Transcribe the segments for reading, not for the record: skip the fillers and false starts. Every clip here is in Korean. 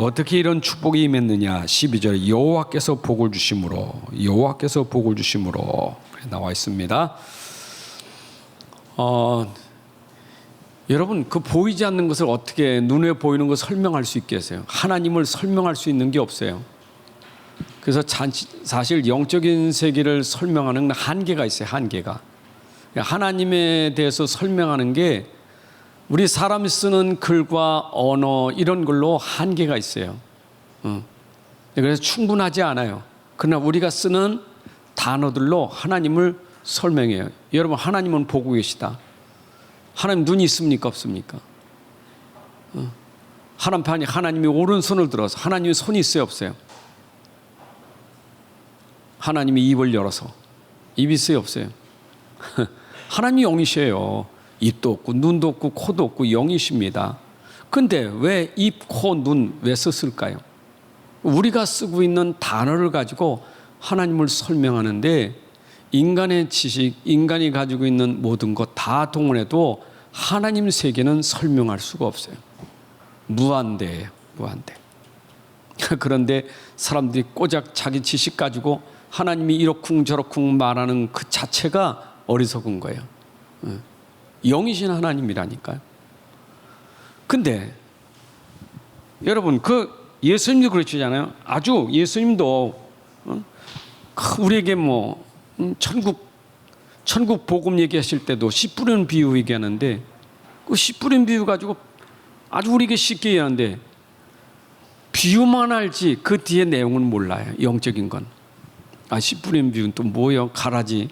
어떻게 이런 축복이 임했느냐. 12절 여호와께서 복을 주심으로, 여호와께서 복을 주심으로 나와 있습니다. 여러분, 그 보이지 않는 것을 어떻게 눈에 보이는 것 설명할 수 있겠어요? 하나님을 설명할 수 있는 게 없어요. 그래서 사실 영적인 세계를 설명하는 한계가 있어요. 한계가. 하나님에 대해서 설명하는 게 우리 사람이 쓰는 글과 언어 이런 걸로 한계가 있어요. 그래서 충분하지 않아요. 그러나 우리가 쓰는 단어들로 하나님을 설명해요. 여러분, 하나님은 보고 계시다. 하나님 눈이 있습니까? 없습니까? 하나님이 오른손을 들어서, 하나님이 손이 있어요? 없어요? 하나님이 입을 열어서 입이 있어요? 없어요? 하나님이 영이셔요. 입도 없고 눈도 없고 코도 없고 영이십니다. 근데 왜 입, 코, 눈 왜 썼을까요? 우리가 쓰고 있는 단어를 가지고 하나님을 설명하는데 인간의 지식, 인간이 가지고 있는 모든 것 다 동원해도 하나님 세계는 설명할 수가 없어요. 무한대예요. 무한대. 그런데 사람들이 꼬작 자기 지식 가지고 하나님이 이러쿵 저러쿵 말하는 그 자체가 어리석은 거예요. 영이신 하나님이라니까요. 근데 여러분, 그 예수님도 그러시잖아요. 아주 예수님도 우리에게 천국 복음 얘기하실 때도 씨 뿌리는 비유 얘기하는데 그 씨 뿌리는 비유 가지고 아주 우리에게 쉽게 얘기하는데 비유만 알지 그 뒤에 내용은 몰라요. 영적인 건. 씨 뿌리는 비유는 또 뭐예요? 가라지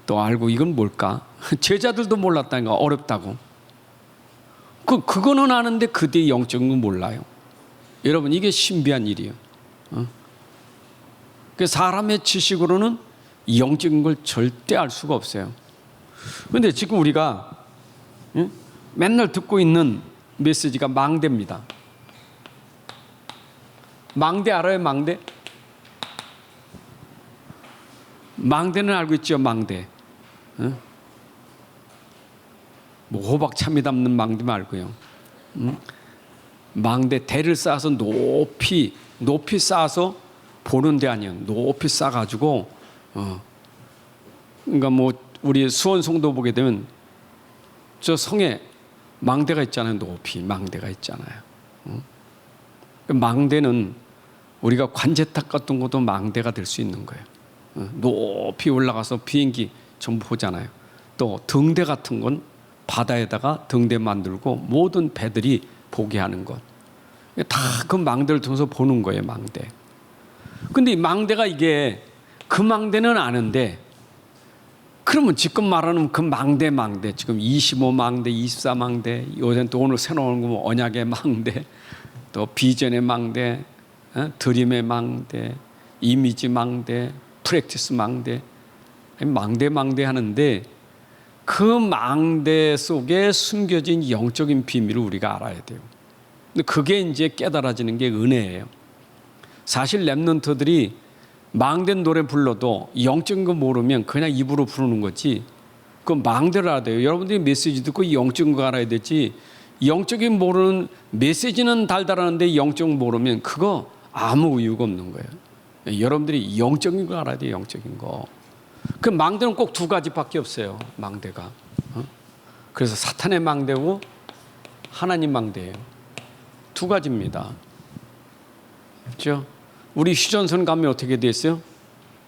또 알고 이건 뭘까? 제자들도 몰랐다니까. 어렵다고. 그거는 아는데 그 뒤에 영적인 건 몰라요. 여러분, 이게 신비한 일이에요. 사람의 지식으로는 영적인 걸 절대 알 수가 없어요. 그런데 지금 우리가 맨날 듣고 있는 메시지가 망대입니다. 망대 알아요? 망대? 망대는 알고 있죠. 망대. 호박 참이 담는 망대 말고요. 망대 대를 쌓아서 높이 쌓아서 보는 데 아니에요. 높이 쌓아가지고 그러니까 우리 수원 성도 보게 되면 저 성에 망대가 있잖아요. 높이 망대가 있잖아요. 망대는 우리가 관제탑 같은 것도 망대가 될 수 있는 거예요. 높이 올라가서 비행기 전부 보잖아요. 또 등대 같은 건 바다에다가 등대 만들고 모든 배들이 보게 하는 것. 다 그 망대를 통해서 보는 거예요. 망대. 근데 이 망대가 이게 그 망대는 아는데 그러면 지금 말하는 그 망대 지금 25망대 24망대 요새는 또 오늘 새로 나온 거 언약의 망대 또 비전의 망대 드림의 망대 이미지 망대 프랙티스 망대 하는데 그 망대 속에 숨겨진 영적인 비밀을 우리가 알아야 돼요. 근데 그게 이제 깨달아지는 게 은혜예요. 사실 랩런트들이 망된 노래 불러도 영적인 거 모르면 그냥 입으로 부르는 거지. 그 망대를 알아야 돼요. 여러분들이 메시지 듣고 영적인 거 알아야 되지. 영적인 모르는 메시지는 달달하는데 영적인 모르면 그거 아무 이유가 없는 거예요. 여러분들이 영적인 거 알아야 돼요. 영적인 거. 그 망대는 꼭 두 가지밖에 없어요. 망대가. 그래서 사탄의 망대고 하나님 망대예요. 두 가지입니다. 그렇죠? 우리 휴전선 가면 어떻게 돼 있어요?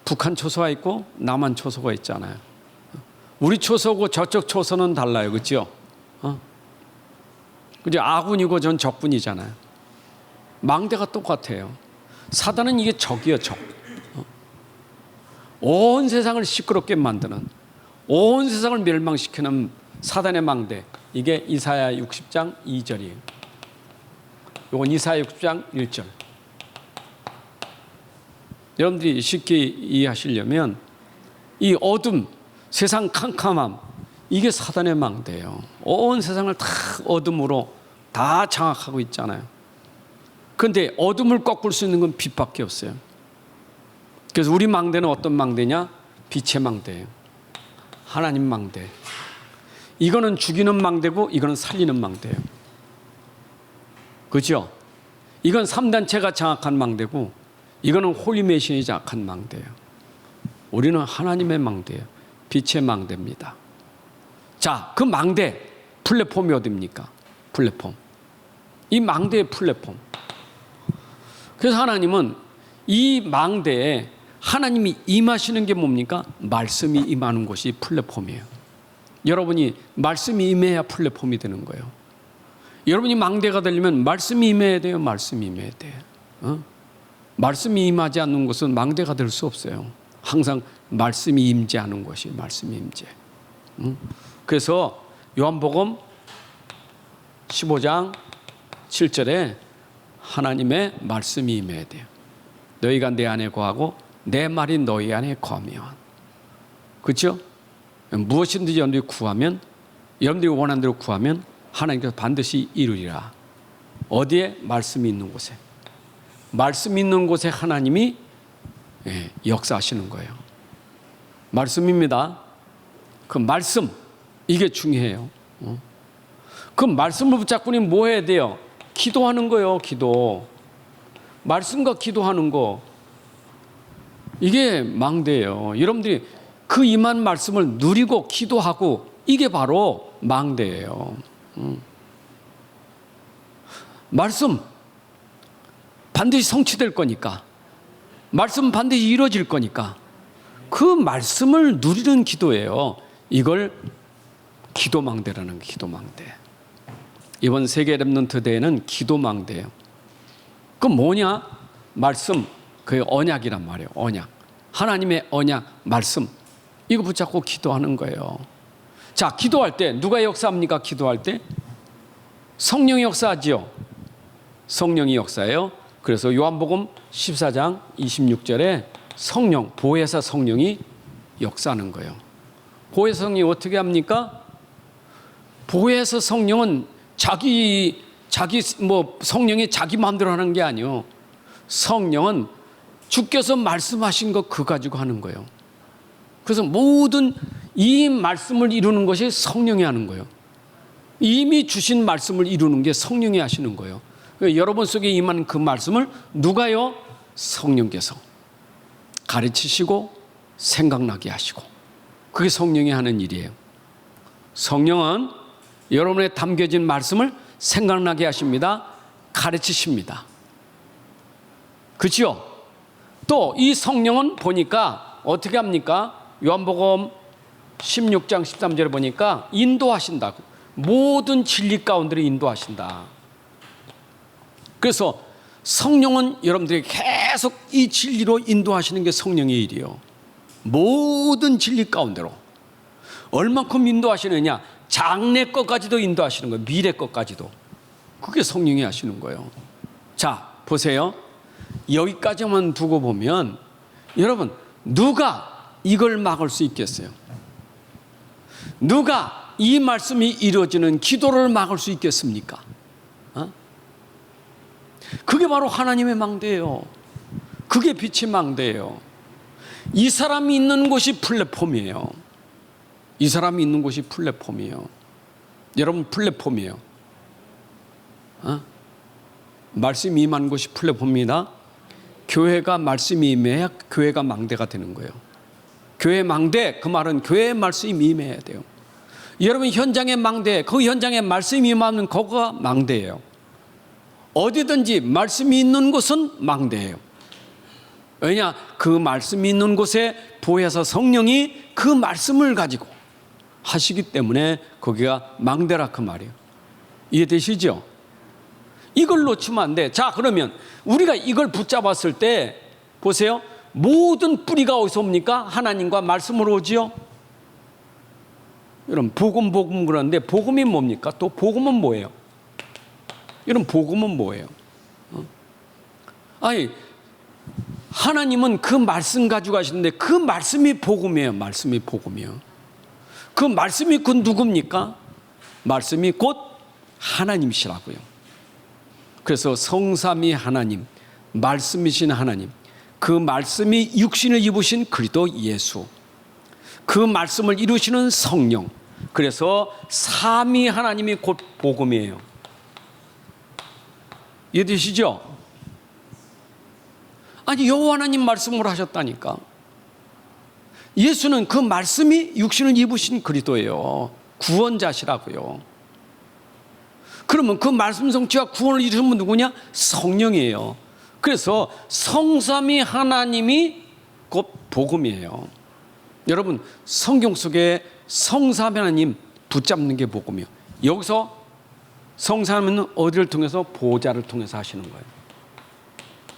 북한 초소가 있고 남한 초소가 있잖아요. 우리 초소고 저쪽 초소는 달라요. 그렇죠? 그죠? 아군이고 전 적군이잖아요. 망대가 똑같아요. 사단은 이게 적이에요. 적. 온 세상을 시끄럽게 만드는, 온 세상을 멸망시키는 사단의 망대. 이게 이사야 60장 2절이에요. 이건 이사야 60장 1절. 여러분들이 쉽게 이해하시려면 이 어둠, 세상 캄캄함, 이게 사단의 망대예요. 온 세상을 다 어둠으로 다 장악하고 있잖아요. 그런데 어둠을 꺾을 수 있는 건 빛밖에 없어요. 그래서 우리 망대는 어떤 망대냐? 빛의 망대예요. 하나님 망대. 이거는 죽이는 망대고 이거는 살리는 망대예요. 그렇죠? 이건 3단체가 장악한 망대고 이거는 홀리메이션이 장악한 망대예요. 우리는 하나님의 망대예요. 빛의 망대입니다. 자, 그 망대 플랫폼이 어디입니까? 플랫폼. 이 망대의 플랫폼. 그래서 하나님은 이 망대에 하나님이 임하시는 게 뭡니까? 말씀이 임하는 곳이 플랫폼이에요. 여러분이 말씀이 임해야 플랫폼이 되는 거예요. 여러분이 망대가 되려면 말씀이 임해야 돼요. 말씀이 임해야 돼요. 말씀이 임하지 않는 곳은 망대가 될 수 없어요. 항상 말씀이 임재하는 것이 말씀이 임재. 그래서 요한복음 15장 7절에 하나님의 말씀이 임해야 돼요. 너희가 내 안에 거하고 내 말이 너희 안에 거하면. 그렇죠? 무엇이든지 여러분들이 구하면, 여러분들이 원하는 대로 구하면 하나님께서 반드시 이루리라. 어디에? 말씀이 있는 곳에. 말씀이 있는 곳에 하나님이 역사하시는 거예요. 말씀입니다. 그 말씀, 이게 중요해요. 그 말씀을 붙잡고 뭐 해야 돼요? 기도하는 거예요. 기도. 말씀과 기도하는 거, 이게 망대예요. 여러분들이 그 임한 말씀을 누리고 기도하고, 이게 바로 망대예요. 말씀 반드시 성취될 거니까, 말씀 반드시 이루어질 거니까 그 말씀을 누리는 기도예요. 이걸 기도망대라는 거예요. 기도망대. 이번 세계 렘넌트 대회는 기도망대예요. 그 뭐냐? 말씀, 그게 언약이란 말이에요. 언약. 하나님의 언약, 말씀. 이거 붙잡고 기도하는 거예요. 자, 기도할 때 누가 역사합니까? 기도할 때 성령이 역사하지요. 성령이 역사해요. 그래서 요한복음 14장 26절에 성령, 보혜사 성령이 역사하는 거예요. 보혜사 성령이 어떻게 합니까? 보혜사 성령은 성령이 자기 마음대로 하는 게 아니에요. 성령은 주께서 말씀하신 거 그거 가지고 하는 거예요. 그래서 모든 이 말씀을 이루는 것이 성령이 하는 거예요. 이미 주신 말씀을 이루는 게 성령이 하시는 거예요. 여러분 속에 임한 그 말씀을 누가요? 성령께서 가르치시고 생각나게 하시고, 그게 성령이 하는 일이에요. 성령은 여러분의 담겨진 말씀을 생각나게 하십니다. 가르치십니다. 그렇죠? 또 이 성령은 보니까 어떻게 합니까? 요한복음 16장 13절에 보니까 인도하신다고. 모든 진리 가운데로 인도하신다. 그래서 성령은 여러분들에게 계속 이 진리로 인도하시는 게 성령의 일이에요. 모든 진리 가운데로. 얼만큼 인도하시느냐? 장래 것까지도 인도하시는 거예요. 미래 것까지도. 그게 성령이 하시는 거예요. 자, 보세요. 여기까지만 두고 보면 여러분, 누가 이걸 막을 수 있겠어요? 누가 이 말씀이 이루어지는 기도를 막을 수 있겠습니까? 그게 바로 하나님의 망대예요. 그게 빛의 망대예요. 이 사람이 있는 곳이 플랫폼이에요. 이 사람이 있는 곳이 플랫폼이에요. 여러분, 플랫폼이에요. 말씀이 임한 곳이 플랫폼입니다. 교회가 말씀이 임해야 교회가 망대가 되는 거예요. 교회 망대, 그 말은 교회의 말씀이 임해야 돼요. 여러분 현장의 망대, 그 현장에 말씀이 임하면 거기가 망대예요. 어디든지 말씀이 있는 곳은 망대예요. 왜냐? 그 말씀이 있는 곳에 보혜사 성령이 그 말씀을 가지고 하시기 때문에 거기가 망대라 그 말이에요. 이해되시죠? 이걸 놓치면 안 돼. 자, 그러면 우리가 이걸 붙잡았을 때 보세요. 모든 뿌리가 어디서 옵니까? 하나님과 말씀으로 오지요. 여러분, 복음 그러는데 복음이 뭡니까? 또 복음은 뭐예요? 여러분, 복음은 뭐예요? 아니, 하나님은 그 말씀 가지고 하시는데 그 말씀이 복음이에요. 말씀이 복음이에요. 그 말씀이 곧 누굽니까? 말씀이 곧 하나님이시라고요. 그래서 성삼위 하나님, 말씀이신 하나님, 그 말씀이 육신을 입으신 그리스도 예수, 그 말씀을 이루시는 성령, 그래서 삼위 하나님이 곧 복음이에요. 이해되시죠? 아니, 여호와 하나님 말씀을 하셨다니까. 예수는 그 말씀이 육신을 입으신 그리스도예요. 구원자시라고요. 그러면 그 말씀 성취와 구원을 이루신 분 누구냐? 성령이에요. 그래서 성삼위 하나님이 곧 복음이에요. 여러분, 성경 속에 성삼위 하나님 붙잡는 게 복음이에요. 여기서 성삼위는 어디를 통해서? 보좌를 통해서 하시는 거예요.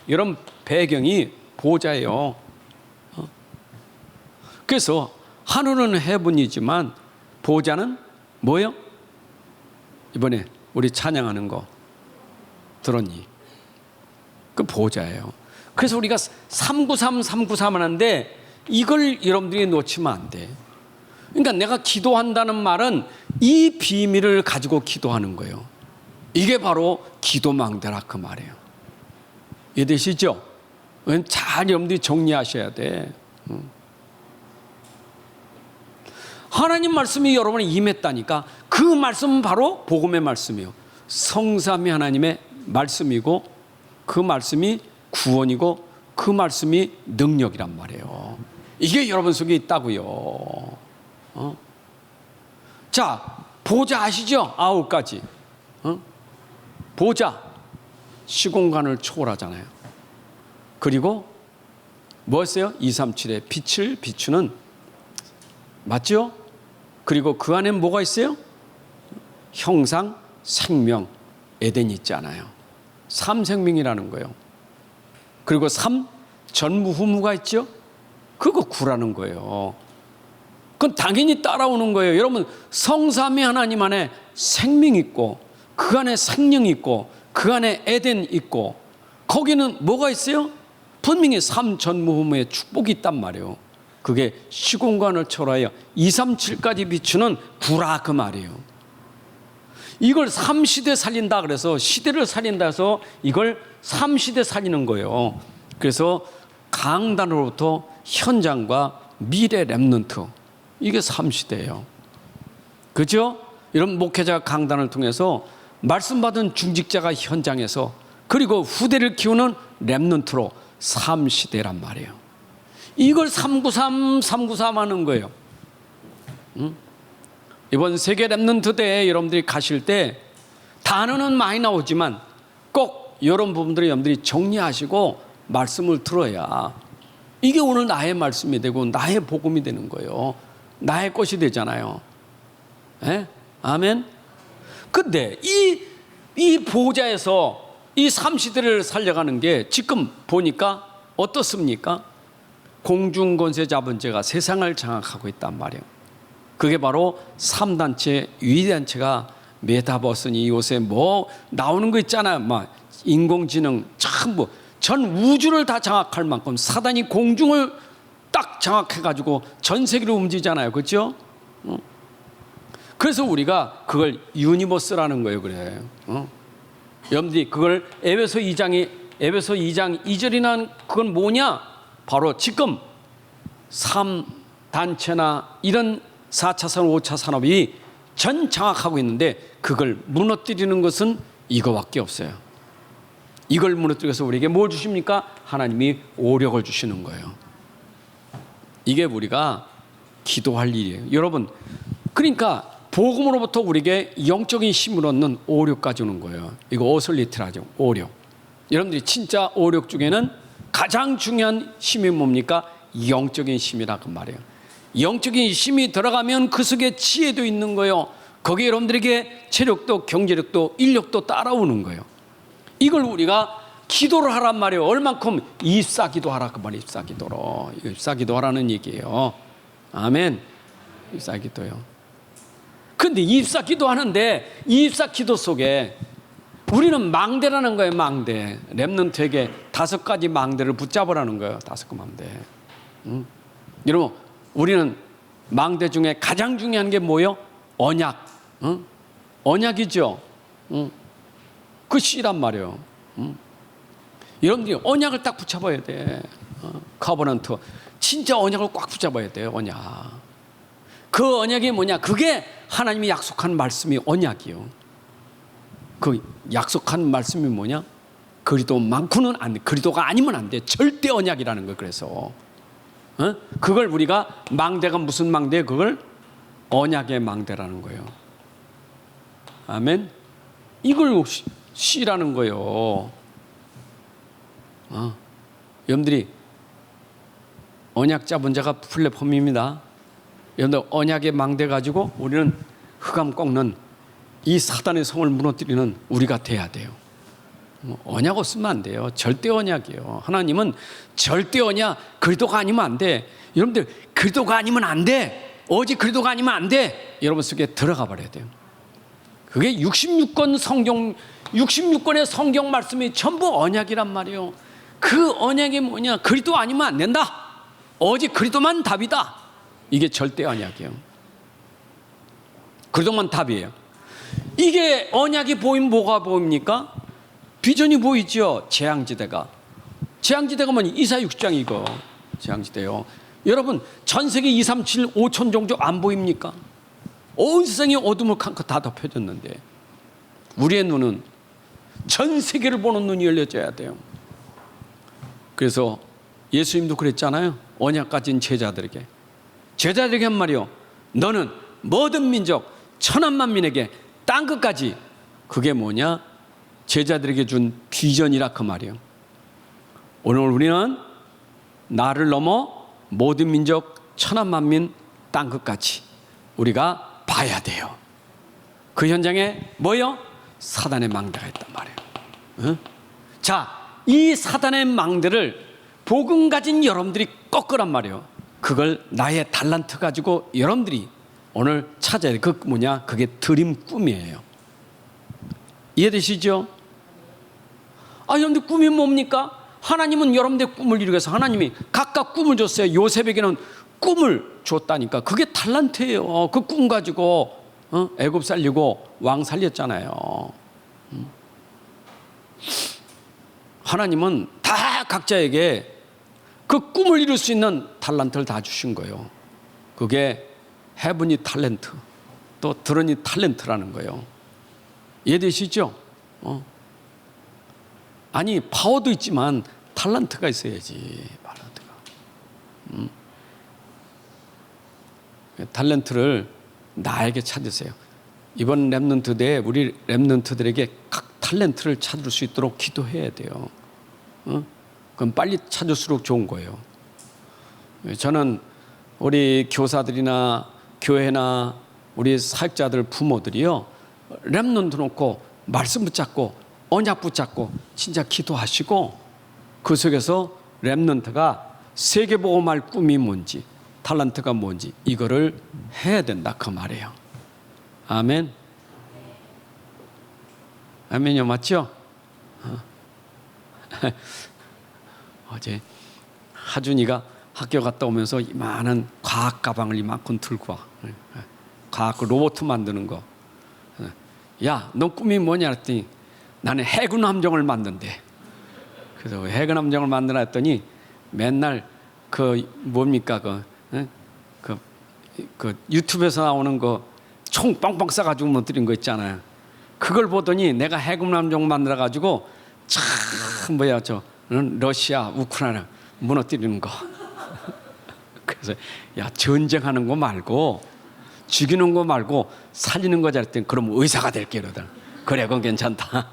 여러분, 배경이 보좌예요. 그래서 하늘은 해븐이지만 보좌는 뭐예요? 이번에 우리 찬양하는 거 들었니? 그 보좌예요. 그래서 우리가 393 하는데 이걸 여러분들이 놓치면 안 돼. 그러니까 내가 기도한다는 말은 이 비밀을 가지고 기도하는 거예요. 이게 바로 기도망대라 그 말이에요. 이해되시죠? 잘 여러분들이 정리하셔야 돼. 하나님 말씀이 여러분에 임했다니까 그 말씀은 바로 복음의 말씀이에요. 성삼위 하나님의 말씀이고 그 말씀이 구원이고 그 말씀이 능력이란 말이에요. 이게 여러분 속에 있다고요. 자, 보좌 아시죠? 9가지. 보좌 시공간을 초월하잖아요. 그리고 뭐였어요? 237의 빛을 비추는, 맞죠? 그리고 그 안에 뭐가 있어요? 형상, 생명, 에덴이 있잖아요. 삼생명이라는 거예요. 그리고 전무후무가 있죠? 그거 구라는 거예요. 그건 당연히 따라오는 거예요. 여러분, 성삼위 하나님 안에 생명이 있고 그 안에 생명이 있고 그 안에 에덴 있고 거기는 뭐가 있어요? 분명히 전무후무의 축복이 있단 말이에요. 그게 시공간을 초월하여 237까지 비추는 구라 그 말이에요. 이걸 3시대 살린다 그래서 시대를 살린다 해서 이걸 3시대 살리는 거예요. 그래서 강단으로부터 현장과 미래 렘넌트, 이게 3시대예요. 그죠? 이런 목회자가 강단을 통해서 말씀받은 중직자가 현장에서 그리고 후대를 키우는 렘넌트로 3시대란 말이에요. 이걸 393 하는 거예요. 이번 세계 렘넌트 대회에 여러분들이 가실 때 단어는 많이 나오지만 꼭 이런 부분들을 여러분들이 정리하시고 말씀을 들어야 이게 오늘 나의 말씀이 되고 나의 복음이 되는 거예요. 나의 것이 되잖아요. 에? 아멘. 근데 이 보좌에서 이 3시대를 살려가는 게 지금 보니까 어떻습니까? 공중권세 잡은 자가 세상을 장악하고 있단 말이에요. 그게 바로 3단체, 위단체가 메타버스니 요새 뭐 나오는 거 있잖아요. 막 인공지능 참 전 우주를 다 장악할 만큼 사단이 공중을 딱 장악해가지고 전 세계로 움직이잖아요. 그렇죠? 그래서 우리가 그걸 유니버스라는 거예요. 그래. 여러분들이 그걸 에베소 2장 2절이나 그건 뭐냐? 바로 지금 3단체나 이런 4차 산업, 5차 산업이 전 장악하고 있는데 그걸 무너뜨리는 것은 이거밖에 없어요. 이걸 무너뜨려서 우리에게 뭘 주십니까? 하나님이 오력을 주시는 거예요. 이게 우리가 기도할 일이에요. 여러분, 그러니까 복음으로부터 우리에게 영적인 힘을 얻는 오력까지 오는 거예요. 이거 오설리트라죠. 오력. 여러분들이 진짜 오력 중에는 가장 중요한 힘이 뭡니까? 영적인 힘이라 그 말이에요. 영적인 힘이 들어가면 그 속에 지혜도 있는 거예요. 거기에 여러분들에게 체력도 경제력도 인력도 따라오는 거예요. 이걸 우리가 기도를 하란 말이에요. 얼만큼? 입사기도 하라 그 말이에요. 입사기도로. 입사기도 하라는 얘기예요. 아멘. 입사기도요. 근데 입사기도 하는데 이 입사기도 속에 우리는 망대라는 거예요. 망대. 렘넌트에게 5가지 망대를 붙잡으라는 거예요. 5個망대. 여러분, 우리는 망대 중에 가장 중요한 게 뭐예요? 언약. 언약이죠. 그 씨란 말이에요. 여러분들이 언약을 딱 붙잡아야 돼. 커버넌트. 진짜 언약을 꽉 붙잡아야 돼요. 언약. 그 언약이 뭐냐? 그게 하나님이 약속한 말씀이 언약이요. 그 약속한 말씀이 뭐냐? 그리도만큼은 안 돼. 그리도가 아니면 안 돼. 절대 언약이라는 거. 그래서 그걸 우리가 망대가 무슨 망대? 그걸 언약의 망대라는 거예요. 아멘. 이걸 C라는 거예요. 여러분들이 언약 잡은 자가 플랫폼입니다. 여러분들 언약의 망대 가지고 우리는 흑암 꺾는 이 사단의 성을 무너뜨리는 우리가 돼야 돼요. 언약 없으면 안 돼요. 절대 언약이에요. 하나님은 절대 언약, 그리스도가 아니면 안 돼. 여러분들 그리스도가 아니면 안 돼. 오직 그리스도가 아니면 안 돼. 여러분 속에 들어가 버려야 돼요. 그게 66권의 성경 말씀이 전부 언약이란 말이에요. 그 언약이 뭐냐? 그리스도 아니면 안 된다. 오직 그리스도만 답이다. 이게 절대 언약이에요. 그리스도만 답이에요. 이게 언약이 보이면 뭐가 보입니까? 비전이 보이죠. 재앙지대가 뭐니? 이사 6장 이거 재앙지대요. 여러분 전 세계 2, 3, 7, 5천 종족 안 보입니까? 온 세상이 어둠을 칸거 다 덮여졌는데 우리의 눈은 전 세계를 보는 눈이 열려져야 돼요. 그래서 예수님도 그랬잖아요. 언약 가진 제자들에게 한 말이요. 너는 모든 민족 천한 만민에게 땅 끝까지, 그게 뭐냐? 제자들에게 준 비전이라 그 말이에요. 오늘 우리는 나를 넘어 모든 민족 천한 만민 땅 끝까지 우리가 봐야 돼요. 그 현장에 뭐요? 사단의 망대가 있단 말이에요. 자, 이 사단의 망대를 복음 가진 여러분들이 꺾으란 말이에요. 그걸 나의 달란트 가지고 여러분들이 오늘 찾아야 돼. 그 뭐냐? 그게 드림 꿈이에요. 이해되시죠? 여러분들 꿈이 뭡니까? 하나님은 여러분들의 꿈을 이루기 위해서 하나님이 각각 꿈을 줬어요. 요셉에게는 꿈을 줬다니까. 그게 달란트예요. 그 꿈 가지고 애굽 살리고 왕 살렸잖아요. 하나님은 다 각자에게 그 꿈을 이룰 수 있는 달란트를 다 주신 거예요. 그게 헤븐이 탤런트, 또 드러니 탤런트라는 거예요. 이해되시죠? 아니 파워도 있지만 탤런트가 있어야지. 탤런트를 나에게 찾으세요. 이번 렘넌트 대에 우리 렘넌트들에게 각 탤런트를 찾을 수 있도록 기도해야 돼요. 그럼 빨리 찾을수록 좋은 거예요. 저는 우리 교사들이나 교회나 우리 사역자들 부모들이요, 렘넌트 놓고 말씀 붙잡고 언약 붙잡고 진짜 기도하시고 그 속에서 렘넌트가 세계복음할 꿈이 뭔지 탤런트가 뭔지 이거를 해야 된다 그 말이에요. 아멘. 아멘요, 맞죠? 어제 하준이가 학교 갔다 오면서 이만한 과학 가방을 이만큼 들고 와. 과학 로봇 만드는 거. 야, 너 꿈이 뭐냐 했더니 나는 해군 함정을 만든대. 그래서 해군 함정을 만드나 했더니 맨날 그 뭡니까 그 유튜브에서 나오는 거 총 빵빵 쏴가지고 무너뜨린 거 있잖아요. 그걸 보더니 내가 해군 함정 만들어 가지고 참 뭐야 러시아 우크라이나 무너뜨리는 거. 그래서 야, 전쟁하는 거 말고 죽이는 거 말고 살리는 거 잘했더니 그럼 의사가 될게 이러더라. 그래, 그건 괜찮다.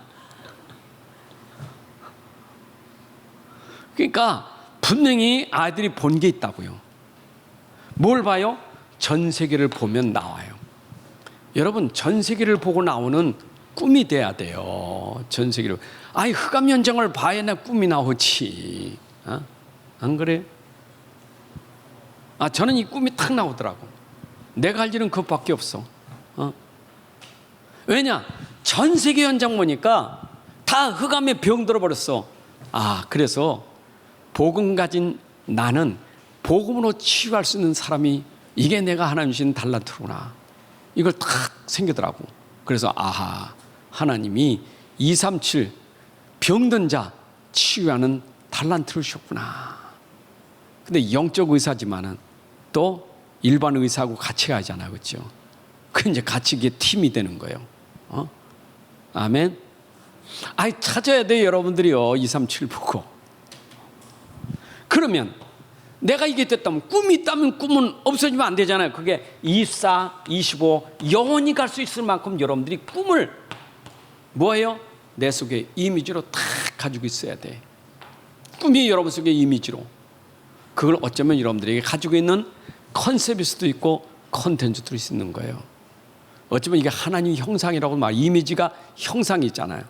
그러니까 분명히 아이들이 본 게 있다고요. 뭘 봐요? 전 세계를 보면 나와요. 여러분, 전 세계를 보고 나오는 꿈이 돼야 돼요. 전 세계를. 흑암 현장을 봐야 내 꿈이 나오지. 안 그래요? 저는 이 꿈이 탁 나오더라고. 내가 할 일은 그것밖에 없어. 왜냐? 전 세계 현장 보니까 다 흑암에 병들어 버렸어. 그래서 복음 가진 나는 복음으로 치유할 수 있는 사람이, 이게 내가 하나님 주신 달란트구나. 이걸 탁 생기더라고. 그래서 하나님이 237 병든 자 치유하는 달란트를 주셨구나. 근데 영적 의사지만은 또 일반 의사하고 같이 가잖아요. 그렇죠? 그 이제 같이 이게 팀이 되는 거예요. 아멘. 아이, 찾아야 돼요, 여러분들이요. 237 보고. 그러면 내가 이게 됐다면, 꿈이 있다면 꿈은 없어지면 안 되잖아요. 그게 24, 25 영원히 갈 수 있을 만큼 여러분들이 꿈을 뭐예요? 내 속에 이미지로 다 가지고 있어야 돼. 꿈이 여러분 속에 이미지로. 그걸 어쩌면 여러분들에게 가지고 있는 컨셉일 수도 있고 컨텐츠도 있는 거예요. 어쩌면 이게 하나님 형상이라고 말, 이미지가 형상이 있잖아요.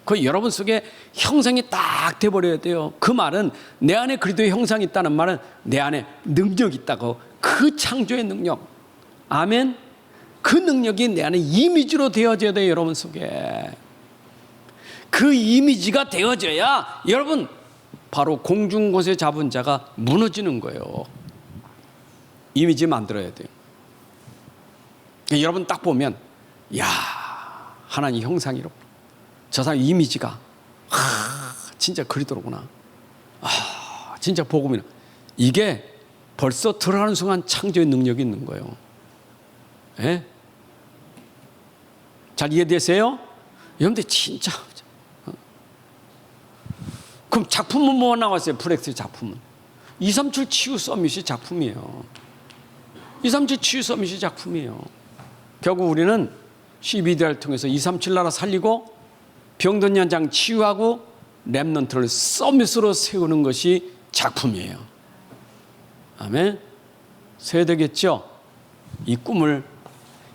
그 여러분 속에 형상이 딱 돼버려야 돼요. 그 말은 내 안에 그리스도의 형상이 있다는 말은 내 안에 능력이 있다고. 그 창조의 능력, 아멘. 그 능력이 내 안에 이미지로 되어져야 돼요. 여러분 속에 그 이미지가 되어져야 여러분 바로 공중곳에 잡은 자가 무너지는 거예요. 이미지 만들어야 돼요. 여러분 딱 보면, 야, 하나님 형상이로 저 사람 이미지가 진짜 그리스도로구나. 진짜 복음이나. 이게 벌써 들어가는 순간 창조의 능력이 있는 거예요. 예? 잘 이해되세요? 여러분들 진짜. 그럼 작품은 뭐 나왔어요? 프렉스 작품은 237 치유 서밋이 작품이에요. 237 치유 서밋이 작품이에요. 결국 우리는 CBD를 통해서 237 나라 살리고 병든 현장 치유하고 렘넌트를 서밋으로 세우는 것이 작품이에요. 아멘. 세야 되겠죠? 이 꿈을,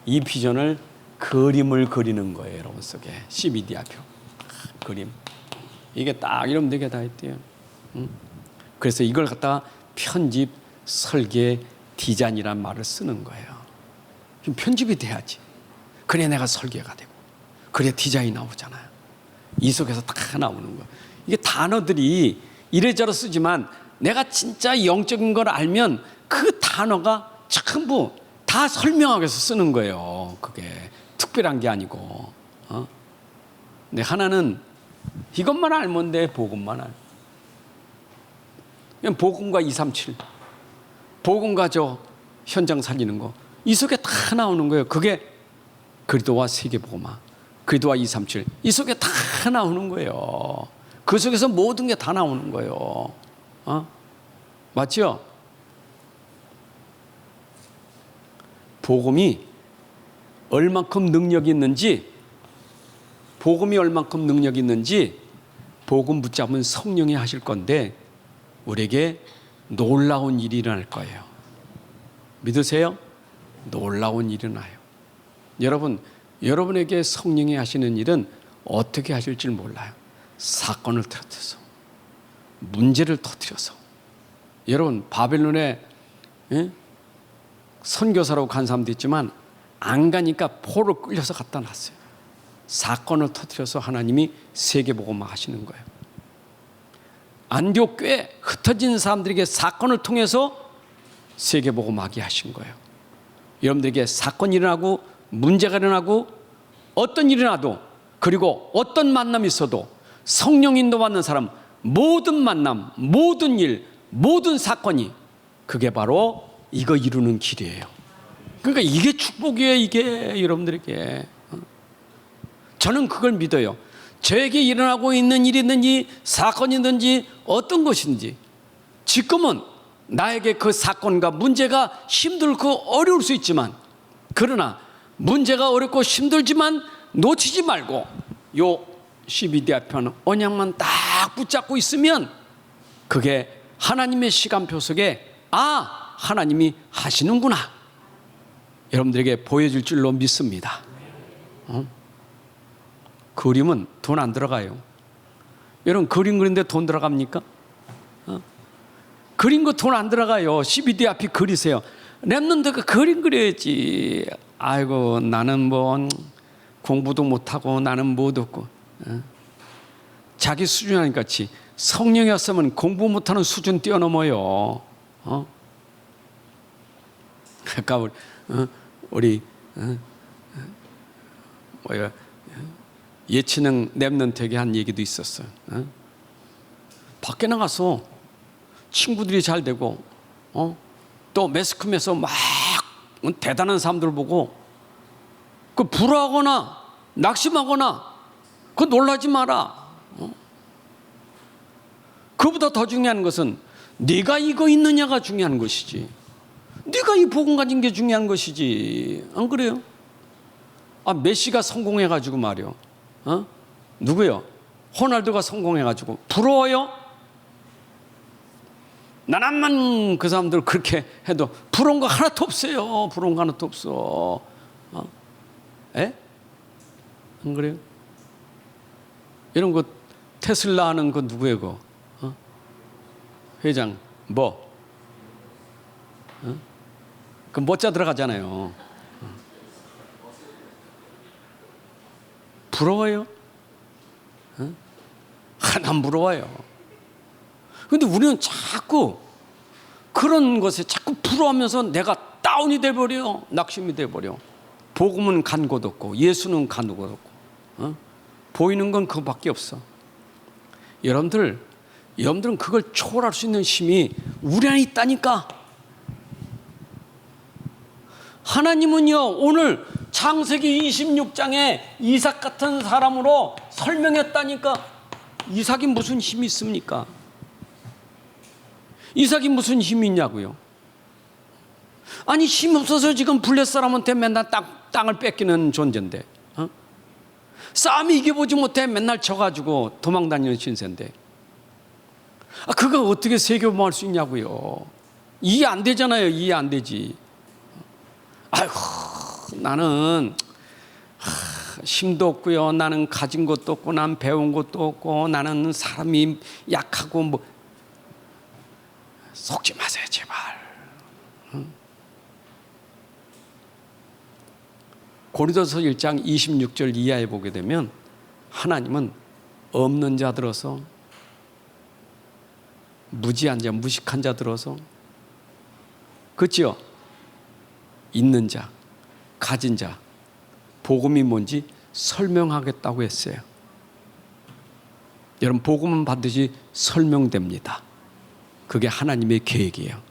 이 비전을, 그림을 그리는 거예요. 여러분 속에 CBD 앞에 그림. 이게 딱 이러면 되게 다 했대요. 그래서 이걸 갖다가 편집, 설계, 디자인이란 말을 쓰는 거예요. 편집이 돼야지. 그래 내가 설계가 되고, 그래 디자인이 나오잖아요. 이 속에서 다 나오는 거예요. 이게 단어들이 이래저래 쓰지만 내가 진짜 영적인 걸 알면 그 단어가 전부 다 설명하기 위해서 쓰는 거예요. 그게 특별한 게 아니고. 근데 하나는 이것만 알면 돼. 복음만 알. 그냥 복음과 237, 복음과 저 현장 살리는 거, 이 속에 다 나오는 거예요. 그게 그리스도와 세계복음화, 그리스도와 237, 이 속에 다 나오는 거예요. 그 속에서 모든 게 다 나오는 거예요. 맞죠? 복음이 얼만큼 능력이 있는지, 복음이 얼만큼 능력이 있는지 복음 붙잡은 성령이 하실 건데 우리에게 놀라운 일이 일어날 거예요. 믿으세요? 놀라운 일이 일어나요. 여러분, 여러분에게 성령이 하시는 일은 어떻게 하실지 몰라요. 사건을 터뜨려서, 문제를 터뜨려서. 여러분, 바벨론에 선교사로 간 사람도 있지만 안 가니까 포로 끌려서 갖다 놨어요. 사건을 터뜨려서 하나님이 세계복음화 하시는 거예요. 안디옥 교회 흩어진 사람들에게 사건을 통해서 세계복음화하게 하신 거예요. 여러분들에게 사건이 일어나고 문제가 일어나고 어떤 일이 일어나도, 그리고 어떤 만남이 있어도 성령 인도받는 사람, 모든 만남, 모든 일, 모든 사건이 그게 바로 이거 이루는 길이에요. 그러니까 이게 축복이에요. 이게 여러분들에게. 저는 그걸 믿어요. 저에게 일어나고 있는 일이든지 사건이든지 어떤 것인지 지금은 나에게 그 사건과 문제가 힘들고 어려울 수 있지만, 그러나 문제가 어렵고 힘들지만 놓치지 말고 요 CBD 앞에는 언약만 딱 붙잡고 있으면 그게 하나님의 시간표 속에 하나님이 하시는구나 여러분들에게 보여줄 줄로 믿습니다. 그림은 돈 안 들어가요. 여러분 그림 그리는데 돈 들어갑니까? 그린 거 돈 안 들어가요. CBD 앞에 그리세요. 랩런트가 그림 그려야지. 아이고 나는 뭐 공부도 못하고 나는 뭐도 없고. 자기 수준하니까 같이 성령이었으면 공부 못하는 수준 뛰어넘어요. 아까 우리 뭐야 예체능 랩런트에게 한 얘기도 있었어요. 밖에 나가서 친구들이 잘 되고 또 매스컴에서 막 대단한 사람들 보고 그 불화하거나 낙심하거나 그거 놀라지 마라. 그보다 더 중요한 것은 네가 이거 있느냐가 중요한 것이지. 네가 이 복음 가진 게 중요한 것이지. 안 그래요? 메시가 성공해가지고 말이요. 누구요? 호날두가 성공해가지고 부러워요? 나만 그 사람들 그렇게 해도 부러운 거 하나도 없어요. 부러운 거 하나도 없어. 에? 안 그래요? 이런 거 테슬라 하는 거 누구예요? 그거? 회장 뭐? 그 뭐자 들어가잖아요. 부러워요? 안 부러워요. 근데 우리는 자꾸 그런 것에 자꾸 부러워하면서 내가 다운이 돼버려. 낙심이 돼버려. 복음은 간 곳 없고 예수는 간 곳 없고 보이는 건 그거밖에 없어. 여러분들은 그걸 초월할 수 있는 힘이 우리 안에 있다니까. 하나님은요, 오늘 창세기 26장에 이삭 같은 사람으로 설명했다니까. 이삭이 무슨 힘이 있습니까? 이삭이 무슨 힘이 있냐고요? 아니, 힘 없어서 지금 블레 사람한테 맨날 땅을 뺏기는 존재인데, 싸움이 이겨보지 못해 맨날 져가지고 도망다니는 신세인데, 그거 어떻게 세교화할 수 있냐고요? 이해 안 되잖아요. 이해 안 되지. 아이고, 나는 힘도 없고요. 나는 가진 것도 없고, 난 배운 것도 없고, 나는 사람이 약하고, 뭐 속지 마세요, 제발. 고린도서 1장 26절 이하에 보게 되면 하나님은 없는 자 들어서, 무지한 자, 무식한 자 들어서, 그렇지요? 있는 자, 가진 자, 복음이 뭔지 설명하겠다고 했어요. 여러분, 복음은 반드시 설명됩니다. 그게 하나님의 계획이에요.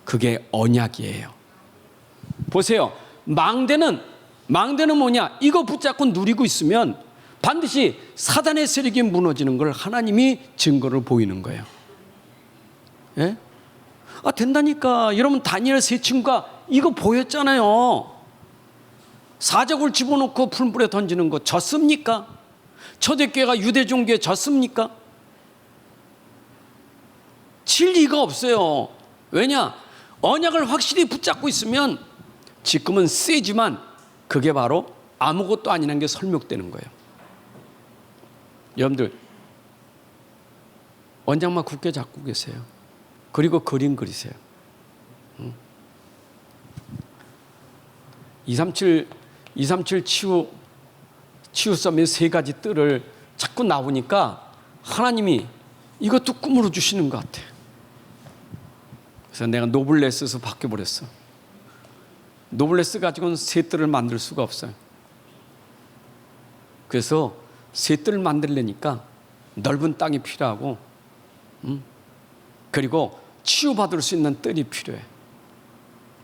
그게 언약이에요. 보세요. 망대는 뭐냐? 이거 붙잡고 누리고 있으면 반드시 사단의 세력이 무너지는 걸 하나님이 증거를 보이는 거예요. 예? 된다니까. 여러분, 다니엘 세 친구가 이거 보였잖아요. 사적을 집어넣고 풀물에 던지는 거 졌습니까? 초대교회가 유대 종교에 졌습니까? 질 리가 없어요. 왜냐? 언약을 확실히 붙잡고 있으면 지금은 세지만 그게 바로 아무것도 아니라는 게 설명되는 거예요. 여러분들, 원장만 굳게 잡고 계세요. 그리고 그림 그리세요. 237 치유 썸의 세 가지 뜰을 자꾸 나오니까 하나님이 이것도 꿈으로 주시는 것 같아. 그래서 내가 노블레스에서 바뀌어버렸어. 노블레스 가지고는 세 뜰을 만들 수가 없어요. 그래서 세 뜰을 만들려니까 넓은 땅이 필요하고, 그리고 치유받을 수 있는 뜰이 필요해.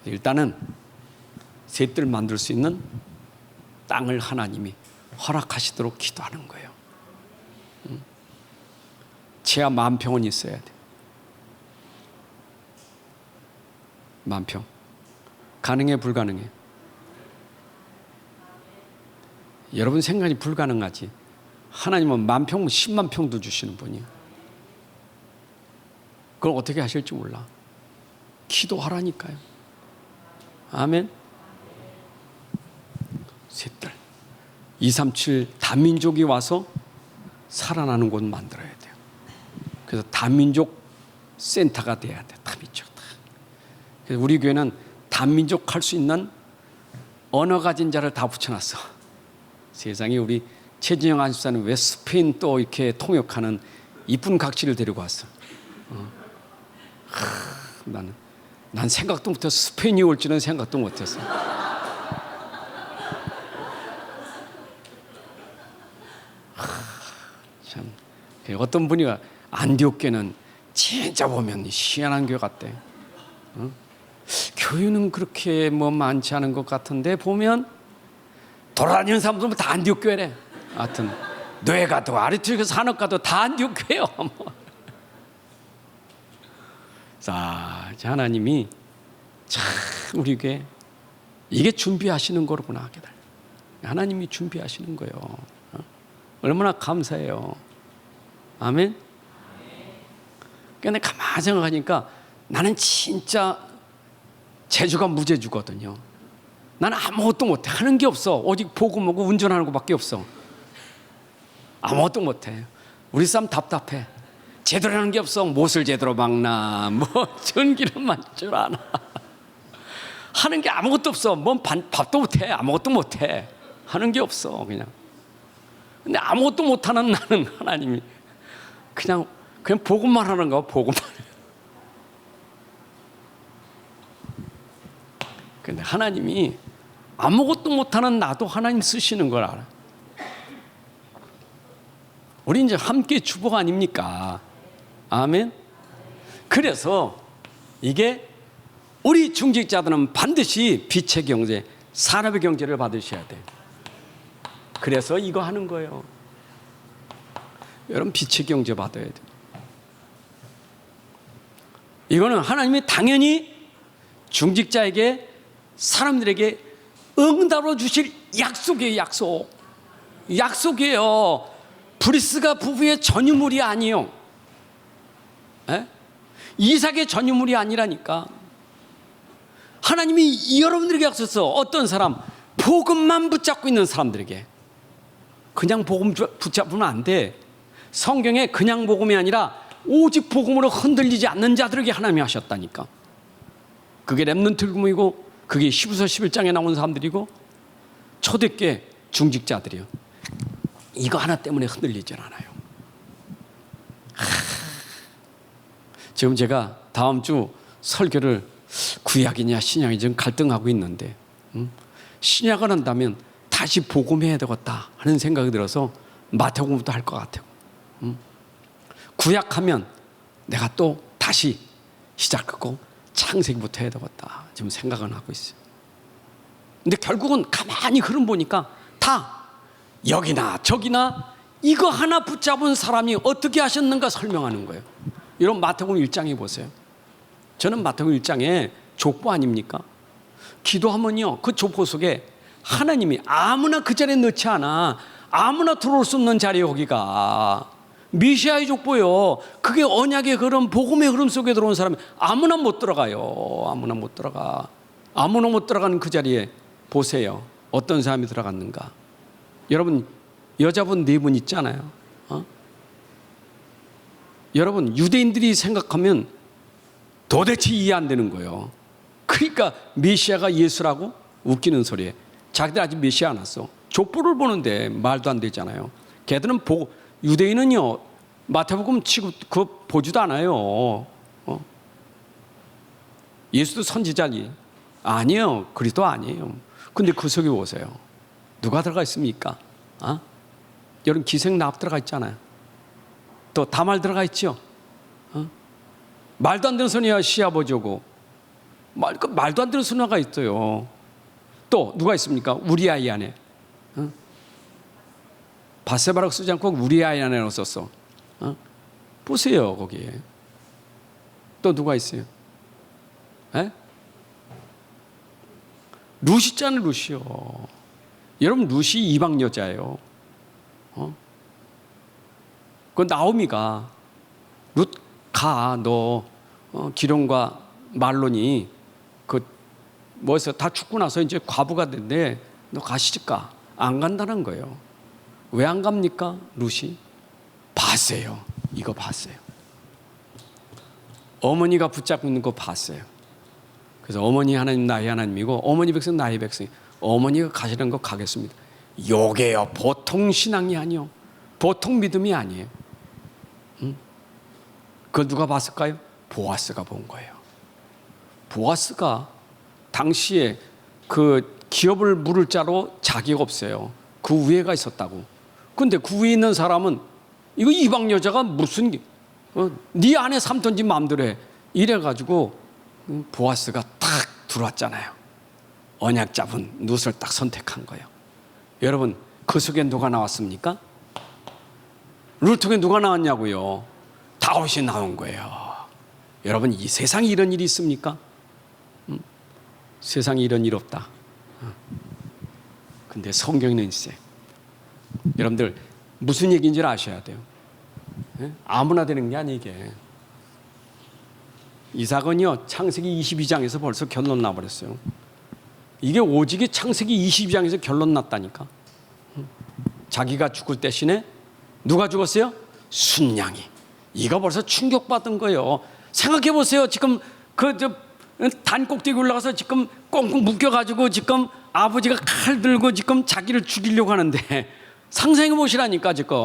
일단은 세 뜰 만들 수 있는 땅을 하나님이 허락하시도록 기도하는 거예요. 최하 10,000평은 있어야 돼. 10,000평. 가능해, 불가능해? 여러분 생각이 불가능하지. 하나님은 10,000평, 100,000평도 주시는 분이에요. 그걸 어떻게 하실지 몰라. 기도하라니까요. 아멘. 셋들 237 다민족이 와서 살아나는 곳 만들어야 돼요. 그래서 다민족 센터가 돼야 돼. 다민족. 그래서 우리 교회는 다민족 할 수 있는 언어 가진 자를 다 붙여놨어. 세상에, 우리 최진영 안수사는 왜 스페인 또 이렇게 통역하는 이쁜 각시를 데리고 왔어. 난 생각도 못했어. 스페인이 올 줄은 생각도 못했어. 참, 어떤 분이 안디옥교는 진짜 보면 희한한 교회 같대. 교회는 그렇게 뭐 많지 않은 것 같은데 보면 돌아다니는 사람들은 다 안디옥 교회래. 하여튼 노예 가도 아리트리그 산업 가도 다 안디옥교회요. 자, 하나님이 참 우리 교회 이게 준비하시는 거로구나. 하나님이 준비하시는 거예요. 얼마나 감사해요. 아멘. 근데 가만히 생각하니까 나는 진짜 재주가 무재주거든요. 나는 아무것도 못해. 하는 게 없어. 오직 보고 먹고 운전하는 것밖에 없어. 아무것도 못해. 우리 사람 답답해. 제대로 하는 게 없어. 못을 제대로 막나, 뭐 전기를 만질 줄 아나. 하는 게 아무것도 없어. 뭔 밥도 못해. 아무것도 못해. 하는 게 없어. 그냥. 근데 아무것도 못하는 나는 하나님이 그냥 복음만 하는 거. 복음만. 근데 하나님이 아무것도 못하는 나도 하나님 쓰시는 걸 알아. 우리 이제 함께 주복 아닙니까? 아멘. 그래서 이게 우리 중직자들은 반드시 빛의 경제, 산업의 경제를 받으셔야 돼요. 그래서 이거 하는 거예요. 여러분 빛의 경제 받아야 돼요. 이거는 하나님이 당연히 중직자에게 사람들에게 응답으로 주실 약속이에요. 약속이에요. 브리스가 부부의 전유물이 아니에요. 에? 이삭의 전유물이 아니라니까. 하나님이 여러분들에게 약속했어. 어떤 사람? 복음만 붙잡고 있는 사람들에게. 그냥 복음 붙잡으면 안 돼. 성경에 그냥 복음이 아니라 오직 복음으로 흔들리지 않는 자들에게 하나님이 하셨다니까. 그게 렘넌트 금이고, 그게 히브리서 11장에 나온 사람들이고, 초대교회 중직자들이요. 이거 하나 때문에 흔들리질 않아요. 지금 제가 다음 주 설교를 구약이냐 신약이냐 지금 갈등하고 있는데, 신약을 한다면 다시 복음해야 되겠다 하는 생각이 들어서 마태복음부터 할 것 같아요. 구약하면 내가 또 다시 시작하고 창세기부터 해야 되겠다 지금 생각은 하고 있어요. 근데 결국은 가만히 흐름 보니까 다 여기나 저기나 이거 하나 붙잡은 사람이 어떻게 하셨는가 설명하는 거예요. 여러분 마태복음 1장에 보세요. 저는 마태복음 1장에 족보 아닙니까? 기도하면요 그 족보 속에 하나님이 아무나 그 자리에 넣지 않아. 아무나 들어올 수 없는 자리에 거기가 미시아의 족보요. 그게 언약의 흐름, 복음의 흐름 속에 들어온 사람이 아무나 못 들어가요. 아무나 못 들어가. 아무나 못 들어가는 그 자리에 보세요. 어떤 사람이 들어갔는가. 여러분 여자분 4분 있잖아요. 여러분 유대인들이 생각하면 도대체 이해 안 되는 거예요. 그러니까 메시아가 예수라고 웃기는 소리에 자기들 아직 메시아 안 왔어. 족보를 보는데 말도 안 되잖아요. 걔들은 유대인은요 마태복음 치고 그거 보지도 않아요. 예수도 선지자니 아니에요. 그리스도 아니에요. 근데 그 속에 보세요. 누가 들어가 있습니까? 여러분 기생납 들어가 있잖아요. 또 다말 들어가 있죠. 말도 안 되는 소리야 시아버지고 말도 안 되는 소리가 있어요. 또 누가 있습니까? 우리 아이 안에 바세바라고 쓰지 않고 우리 아이 안에라고 썼어. 보세요 거기에. 또 누가 있어요? 에? 루시 있잖아요. 루시요. 여러분 루시 이방 여자예요. 그 나오미가 룻 가 너 기론과 말론이 그 뭐해서 다 죽고 나서 이제 과부가 됐는데 너 가시까? 안 간다는 거예요. 왜 안 갑니까? 룻이 봤어요. 이거 봤어요. 어머니가 붙잡고 있는 거 봤어요. 그래서 어머니 하나님 나의 하나님이고 어머니 백성 나의 백성. 어머니가 가시는 거 가겠습니다. 요게요 보통 신앙이 아니요. 보통 믿음이 아니에요. 그걸 누가 봤을까요? 보아스가 본 거예요. 보아스가 당시에 그 기업을 물을 자로 자기가 없어요. 그 위에가 있었다고. 근데 그 위에 있는 사람은 이거 이방 여자가 무슨 네 안에 삼든지 마음대로 해. 이래가지고 보아스가 딱 들어왔잖아요. 언약 잡은 룻을 딱 선택한 거예요. 여러분 그 속에 누가 나왔습니까? 루통에 누가 나왔냐고요? 다윗이 나온 거예요. 여러분, 이 세상에 이런 일이 있습니까? 세상에 이런 일 없다. 근데 성경에는 있어요. 여러분들 무슨 얘기인지 아셔야 돼요. 아무나 되는 게 아니게. 이 사건이요, 창세기 22장에서 벌써 결론 나버렸어요. 이게 오직이 창세기 22장에서 결론 났다니까. 자기가 죽을 대신에 누가 죽었어요? 순양이. 이거 벌써 충격받은 거예요. 생각해 보세요. 지금 단 꼭대기 올라가서 지금 꽁꽁 묶여가지고 지금 아버지가 칼 들고 지금 자기를 죽이려고 하는데, 상상해 보시라니까. 지금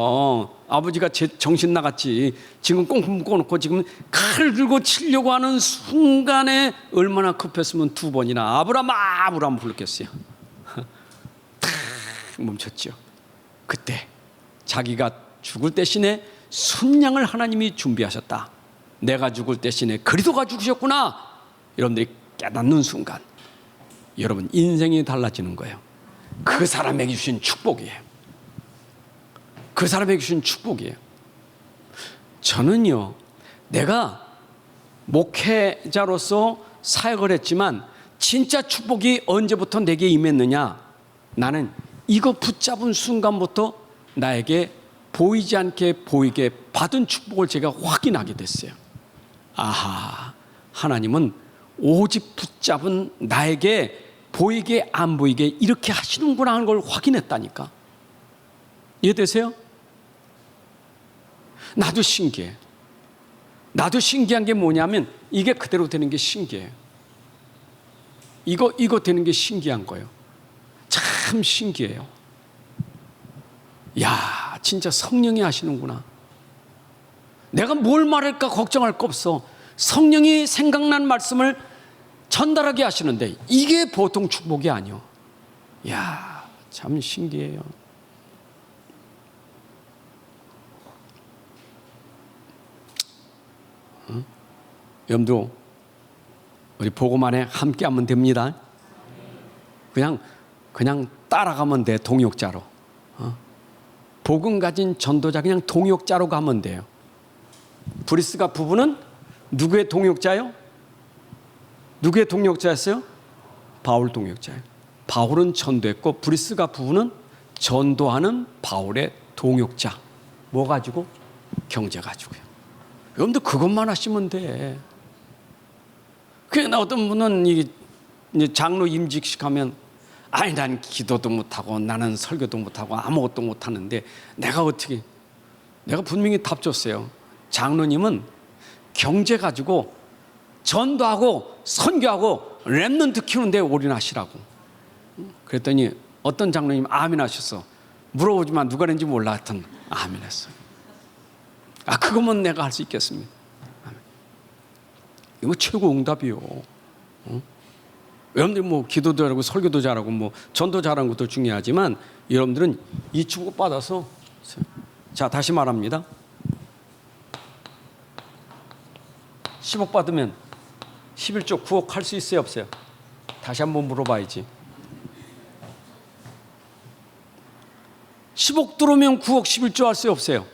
아버지가 정신 나갔지. 지금 꽁꽁 묶어놓고 지금 칼을 들고 치려고 하는 순간에 얼마나 급했으면 2번이나 아브라함 불렀겠어요. 탁 멈췄죠. 그때 자기가 죽을 대신에 순양을 하나님이 준비하셨다. 내가 죽을 대신에 그리스도가 죽으셨구나. 여러분들이 깨닫는 순간 여러분 인생이 달라지는 거예요. 그 사람에게 주신 축복이에요. 그 사람에게 주신 축복이에요. 저는요, 내가 목회자로서 사역을 했지만 진짜 축복이 언제부터 내게 임했느냐? 나는 이거 붙잡은 순간부터 나에게 보이지 않게 보이게 받은 축복을 제가 확인하게 됐어요. 아하, 하나님은 오직 붙잡은 나에게 보이게 안 보이게 이렇게 하시는구나 하는 걸 확인했다니까. 이해되세요? 나도 신기해. 나도 신기한 게 뭐냐면 이게 그대로 되는 게 신기해요. 이거 되는 게 신기한 거예요. 참 신기해요. 야, 진짜 성령이 하시는구나. 내가 뭘 말할까 걱정할 거 없어. 성령이 생각난 말씀을 전달하게 하시는데 이게 보통 축복이 아니요. 야, 참 신기해요. 여러분도 우리 복음안에 함께하면 됩니다. 그냥 따라가면 돼. 동역자로. 복음 가진 전도자 그냥 동역자로 가면 돼요. 브리스가 부부는 누구의 동역자요? 누구의 동역자였어요? 바울 동역자예요. 바울은 전도했고 브리스가 부부는 전도하는 바울의 동역자. 뭐 가지고? 경제 가지고요. 여러분들 그것만 하시면 돼. 그러나 어떤 분은 이제 장로 임직식 하면 아니 난 기도도 못하고 나는 설교도 못하고 아무것도 못하는데 내가 분명히 답 줬어요. 장로님은 경제 가지고 전도하고 선교하고 렘넌트 키우는데 올인하시라고. 그랬더니 어떤 장로님 아멘 하셨어. 물어보지만 누가 그런지 몰라 하여튼 아멘 했어요. 아, 그거면 내가 할 수 있겠습니다. 이거 최고 응답이요. 여러분들 뭐 기도도 잘하고 설교도 잘하고 뭐 전도 잘하는 것도 중요하지만 여러분들은 이 축복 받아서, 자 다시 말합니다. 10억 받으면 11조 9억 할 수 있어요 없어요? 다시 한번 물어봐야지. 10억 들어오면 9억 11조 할 수 없어요?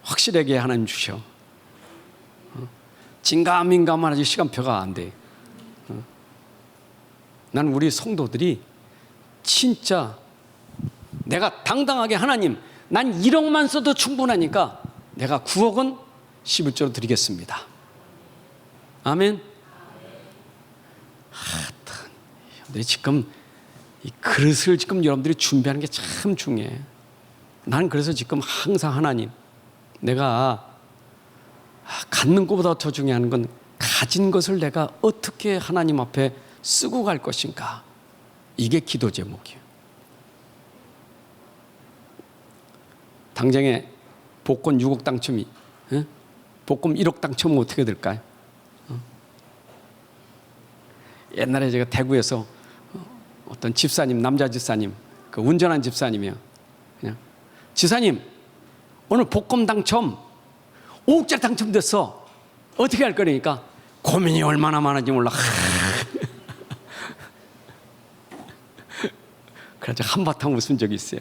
확실하게 하나님 주셔. 진감민감만 하지 시간표가 안 돼. 나는 우리 성도들이 진짜 내가 당당하게 하나님 난 1억만 써도 충분하니까 내가 9억은 11조로 드리겠습니다. 아멘. 근데 지금 이 그릇을 지금 여러분들이 준비하는 게 참 중요해. 나는 그래서 지금 항상 하나님, 내가 갖는 것보다 더 중요한 건 가진 것을 내가 어떻게 하나님 앞에 쓰고 갈 것인가. 이게 기도 제목이에요. 당장에 복권 6억 당첨이, 복권 1억 당첨은 어떻게 될까요? 옛날에 제가 대구에서 어떤 집사님, 남자 집사님, 그 운전한 집사님이요. 그냥 지사님 오늘 복권 당첨 5억짜리 당첨됐어. 어떻게 할 거니까 고민이 얼마나 많은지 몰라. 그래서 한바탕 웃은 적이 있어요.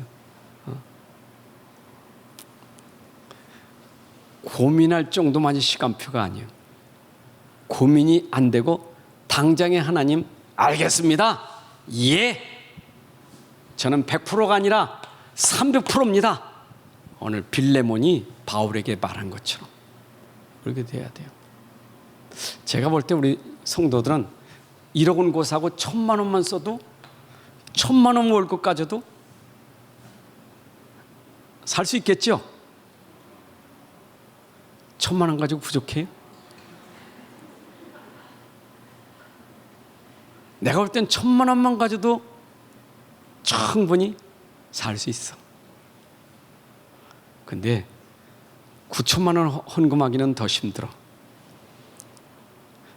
고민할 정도만이 시간표가 아니에요. 고민이 안 되고 당장에 하나님 알겠습니다. 예. 저는 100%가 아니라 300%입니다. 오늘 빌레몬이 바울에게 말한 것처럼 그렇게 돼야 돼요. 제가 볼 때 우리 성도들은 1억 원 고사하고 1,000만 원만 써도 1,000만 원 월급 가져도 살 수 있겠죠? 1,000만 원 가지고 부족해요? 내가 볼 땐 1,000만 원만 가져도 충분히 살 수 있어. 근데 9천만 원 헌금하기는 더 힘들어.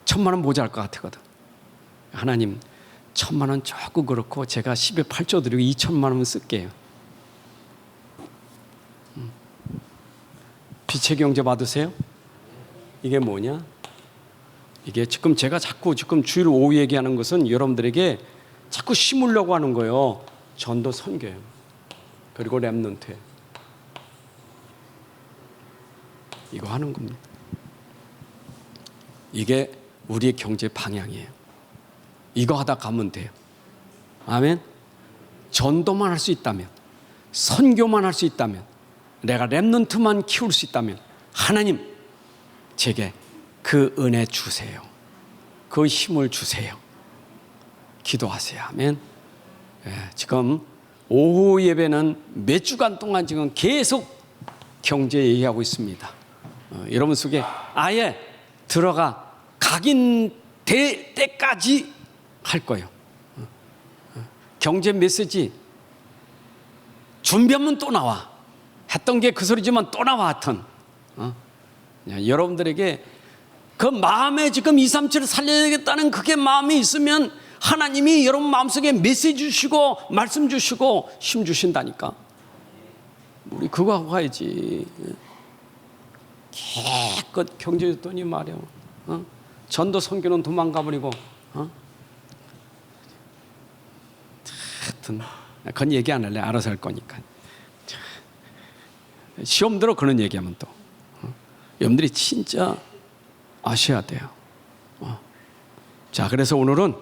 1,000만 원 모자랄 것 같거든. 하나님 1,000만 원 조금 그렇고 제가 10에 8조 드리고 2천만 원은 쓸게요. 빛의 경제 받으세요? 이게 뭐냐? 이게 지금 제가 자꾸 주일 오후 얘기하는 것은 여러분들에게 자꾸 심으려고 하는 거예요. 전도 선교예요. 그리고 렘넌트. 이거 하는 겁니다. 이게 우리의 경제 방향이에요. 이거 하다 가면 돼요. 아멘. 전도만 할 수 있다면, 선교만 할 수 있다면, 내가 렘넌트만 키울 수 있다면 하나님 제게 그 은혜 주세요. 그 힘을 주세요. 기도하세요. 아멘. 지금 오후 예배는 몇 주간 동안 지금 계속 경제 얘기하고 있습니다. 여러분 속에 아예 들어가 각인될 때까지 할 거예요. 경제 메시지 준비하면 또 나와. 했던 게 그 소리지만 또 나와 하여튼. 여러분들에게 그 마음에 지금 237을 살려야겠다는 그게 마음이 있으면 하나님이 여러분 마음속에 메시지 주시고 말씀 주시고 힘 주신다니까. 우리 그거 하고 가야지. 기껏 경제 줬더니 말이야. 전도 선교는 도망가버리고. 하여튼 그건 얘기 안 할래. 알아서 할 거니까. 시험 들어 그런 얘기하면 또 여러분들이 진짜 아셔야 돼요. 자, 그래서 오늘은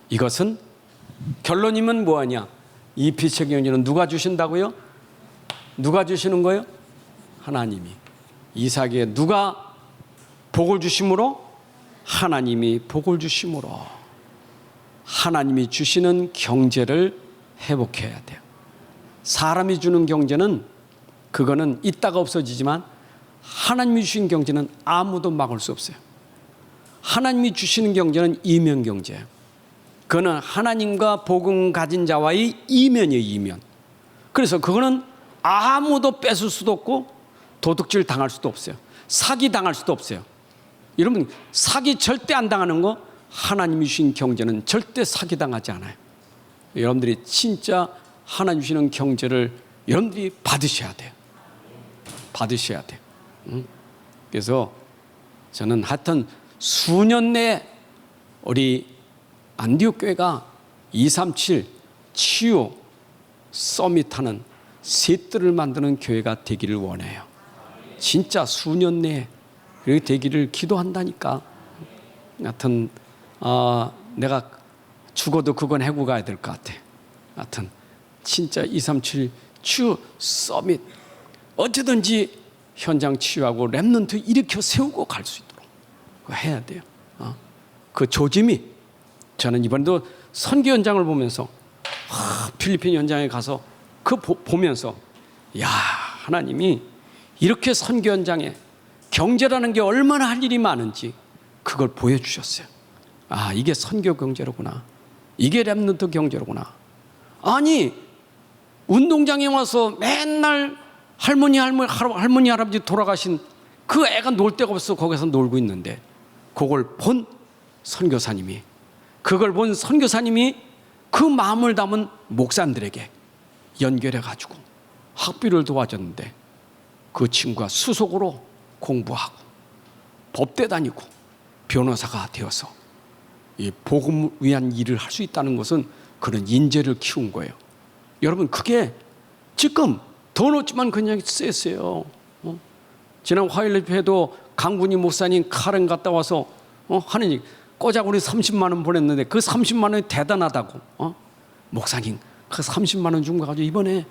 이것은 결론이면 뭐하냐? 이 빛의 경제는 누가 주신다고요? 누가 주시는 거예요? 하나님이. 이삭에게 누가 복을 주심으로? 하나님이 복을 주심으로. 하나님이 주시는 경제를 회복해야 돼요. 사람이 주는 경제는 그거는 있다가 없어지지만 하나님이 주신 경제는 아무도 막을 수 없어요. 하나님이 주시는 경제는 이면 경제예요. 그거는 하나님과 복음 가진 자와의 이면이에요. 이면. 그래서 그거는 아무도 뺏을 수도 없고 도둑질 당할 수도 없어요. 사기 당할 수도 없어요. 여러분 사기 절대 안 당하는 거 하나님이 주신 경제는 절대 사기 당하지 않아요. 여러분들이 진짜 하나님 주시는 경제를 여러분들이 받으셔야 돼요. 받으셔야 돼요. 그래서 저는 하여튼 수년 내에 우리 안디옥 교회가 237 치유 서밋하는 셋들을 만드는 교회가 되기를 원해요. 진짜 수년 내에 그렇게 되기를 기도한다니까. 하여튼 내가 죽어도 그건 해고 가야 될 것 같아. 하여튼 진짜 237 치유 서밋 어쩌든지 현장 치유하고 렘넌트 일으켜 세우고 갈 수 있도록 해야 돼요. 그 조짐이 저는 이번에도 선교 현장을 보면서 필리핀 현장에 가서 그 보면서 야 하나님이 이렇게 선교 현장에 경제라는 게 얼마나 할 일이 많은지 그걸 보여주셨어요. 아 이게 선교 경제로구나. 이게 렘넌트 경제로구나. 아니 운동장에 와서 맨날 할머니 할아버지 돌아가신 그 애가 놀 데가 없어 거기서 놀고 있는데 그걸 본 선교사님이 그 마음을 담은 목사님들에게 연결해 가지고 학비를 도와줬는데 그 친구가 수속으로 공부하고 법대 다니고 변호사가 되어서 이 복음을 위한 일을 할 수 있다는 것은 그런 인재를 키운 거예요. 여러분 그게 지금 더 넣었지만 그냥 쎄쎄요. 지난 화요일 예배도 강군이 목사님 카렌 갔다 와서 하느님 꼬자구리 30만 원 보냈는데 그 30만 원이 대단하다고. 목사님 그 30만 원 준 거 가지고 이번에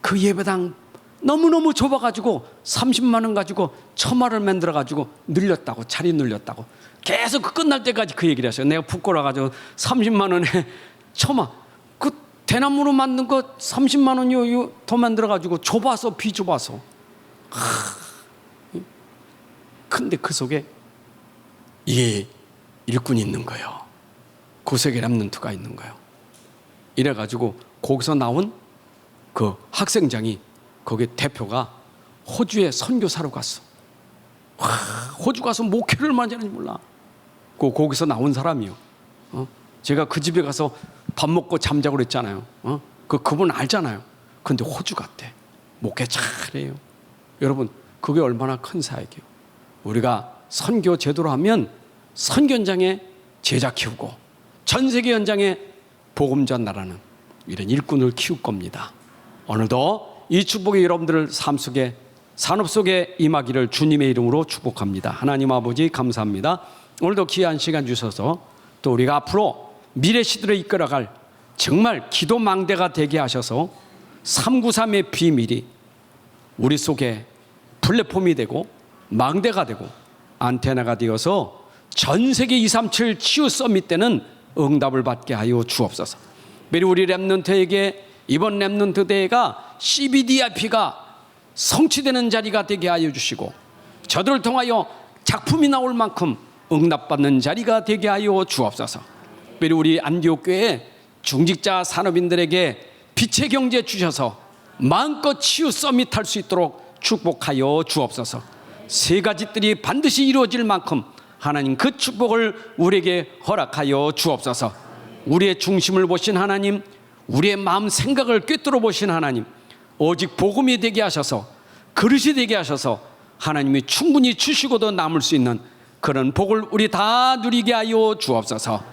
그 예배당 너무너무 좁아가지고 30만 원 가지고 처마를 만들어가지고 늘렸다고, 자리 늘렸다고. 계속 그 끝날 때까지 그 얘기를 했어요. 내가 부끄러워가지고 30만 원에 처마, 그 대나무로 만든 거 30만 원이요 더 만들어가지고 좁아서 비좁아서. 근데 그 속에 이게 일꾼이 있는 거예요. 그 속에 랩런트가 있는 거예요. 이래가지고 거기서 나온 그 학생장이 거기 대표가 호주에 선교사로 갔어. 호주 가서 목회를 얼마나 하는지 몰라. 거기서 나온 사람이요. 제가 그 집에 가서 밥 먹고 잠자고 그랬잖아요. 그분 알잖아요. 근데 호주 갔대. 목회 잘해요. 여러분 그게 얼마나 큰 사역이에요. 우리가 선교 제도로 하면 선교 현장에 제자 키우고 전 세계 현장에 복음 전달하는 이런 일꾼을 키울 겁니다. 오늘도 이 축복이 여러분들 삶 속에 산업 속에 임하기를 주님의 이름으로 축복합니다. 하나님 아버지 감사합니다. 오늘도 귀한 시간 주셔서 또 우리가 앞으로 미래 시대를 이끌어갈 정말 기도 망대가 되게 하셔서 393의 비밀이 우리 속에 플랫폼이 되고 망대가 되고 안테나가 되어서 전 세계 237 치유 서밋 때는 응답을 받게 하여 주옵소서. 매일 우리 랩런트에게 이번 랩런트 대회가 CBDIP가 성취되는 자리가 되게 하여 주시고 저들을 통하여 작품이 나올 만큼 응답받는 자리가 되게 하여 주옵소서. 매일 우리 안디옥 교회 중직자 산업인들에게 빛의 경제 주셔서 마음껏 치유 서밋 할 수 있도록 축복하여 주옵소서. 세 가지 뜰이 반드시 이루어질 만큼 하나님 그 축복을 우리에게 허락하여 주옵소서. 우리의 중심을 보신 하나님, 우리의 마음 생각을 꿰뚫어 보신 하나님, 오직 복음이 되게 하셔서 그릇이 되게 하셔서 하나님이 충분히 주시고도 남을 수 있는 그런 복을 우리 다 누리게 하여 주옵소서.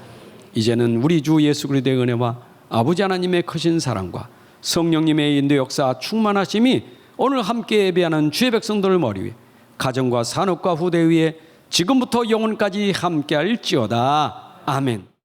이제는 우리 주 예수 그리스도의 은혜와 아버지 하나님의 크신 사랑과 성령님의 인도 역사 충만하심이 오늘 함께 예배하는 주의 백성들 머리 위에 가정과 산업과 후대 위에 지금부터 영원까지 함께할지어다. 아멘.